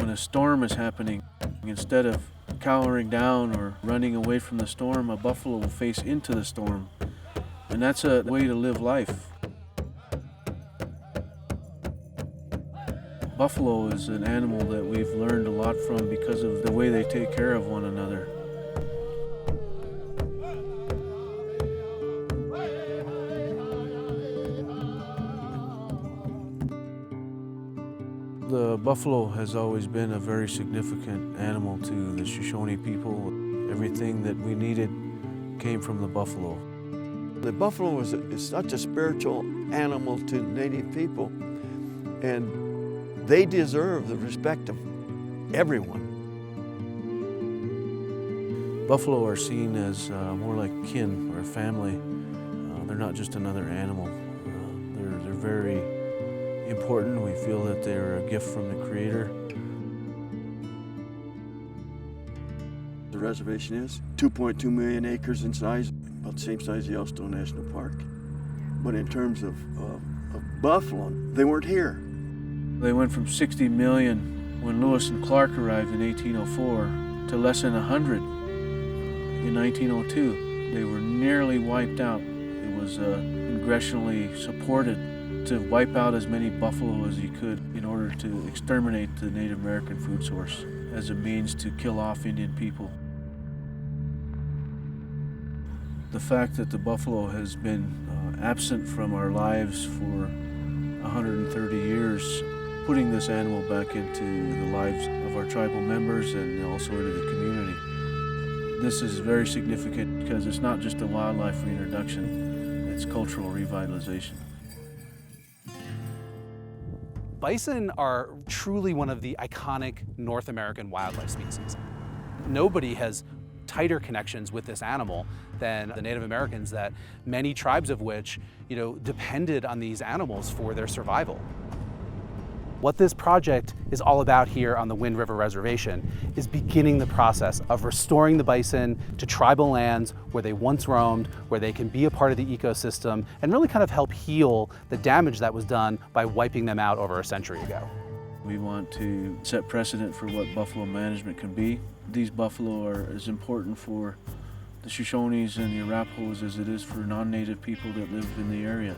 When a storm is happening, instead of cowering down or running away from the storm, a buffalo will face into the storm. And that's a way to live life. Buffalo is an animal that we've learned a lot from because of the way they take care of one another. The buffalo has always been a very significant animal to the Shoshone people. Everything that we needed came from the buffalo. The buffalo is such a spiritual animal to Native people, and they deserve the respect of everyone. Buffalo are seen as more like kin or family. They're not just another animal. They're very important. We feel that they're a gift from the Creator. The reservation is 2.2 million acres in size, about the same size as Yellowstone National Park. But in terms of buffalo, they weren't here. They went from 60 million when Lewis and Clark arrived in 1804 to less than 100 in 1902. They were nearly wiped out. It was congressionally supported to wipe out as many buffalo as you could in order to exterminate the Native American food source as a means to kill off Indian people. The fact that the buffalo has been absent from our lives for 130 years, putting this animal back into the lives of our tribal members and also into the community. This is very significant because it's not just a wildlife reintroduction, it's cultural revitalization. Bison are truly one of the iconic North American wildlife species. Nobody has tighter connections with this animal than the Native Americans, that many tribes of which, depended on these animals for their survival. What this project is all about here on the Wind River Reservation is beginning the process of restoring the bison to tribal lands where they once roamed, where they can be a part of the ecosystem and really kind of help heal the damage that was done by wiping them out over a century ago. We want to set precedent for what buffalo management can be. These buffalo are as important for the Shoshones and the Arapahoes as it is for non-native people that live in the area.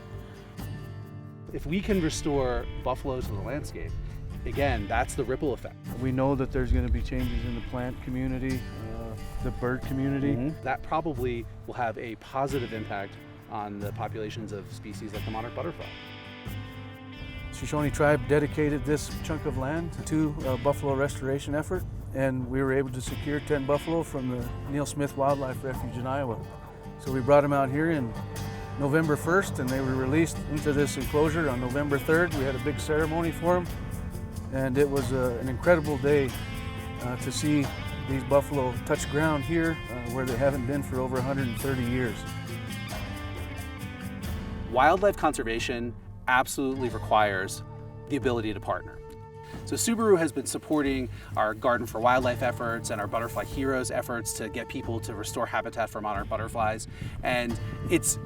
If we can restore buffalo to the landscape, again, that's the ripple effect. We know that there's going to be changes in the plant community, the bird community. That probably will have a positive impact on the populations of species like the monarch butterfly. Shoshone Tribe dedicated this chunk of land to a buffalo restoration effort, and we were able to secure 10 buffalo from the Neil Smith Wildlife Refuge in Iowa. So we brought them out here in November 1st, and they were released into this enclosure on November 3rd. We had a big ceremony for them, and it was an incredible day to see these buffalo touch ground here where they haven't been for over 130 years. Wildlife conservation absolutely requires the ability to partner. So Subaru has been supporting our Garden for Wildlife efforts and our Butterfly Heroes efforts to get people to restore habitat for monarch butterflies. And it's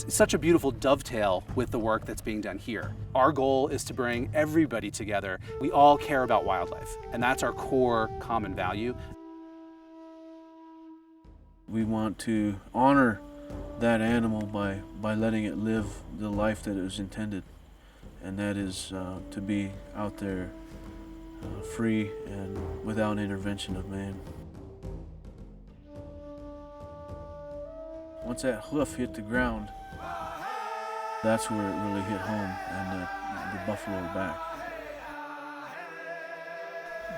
such a beautiful dovetail with the work that's being done here. Our goal is to bring everybody together. We all care about wildlife, and that's our core common value. We want to honor that animal by letting it live the life that it was intended, and that is to be out there free and without intervention of man. Once that hoof hit the ground, that's where it really hit home, and the buffalo are back.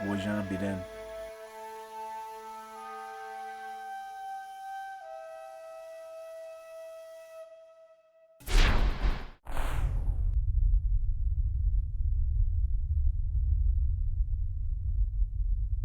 Wojan Biden.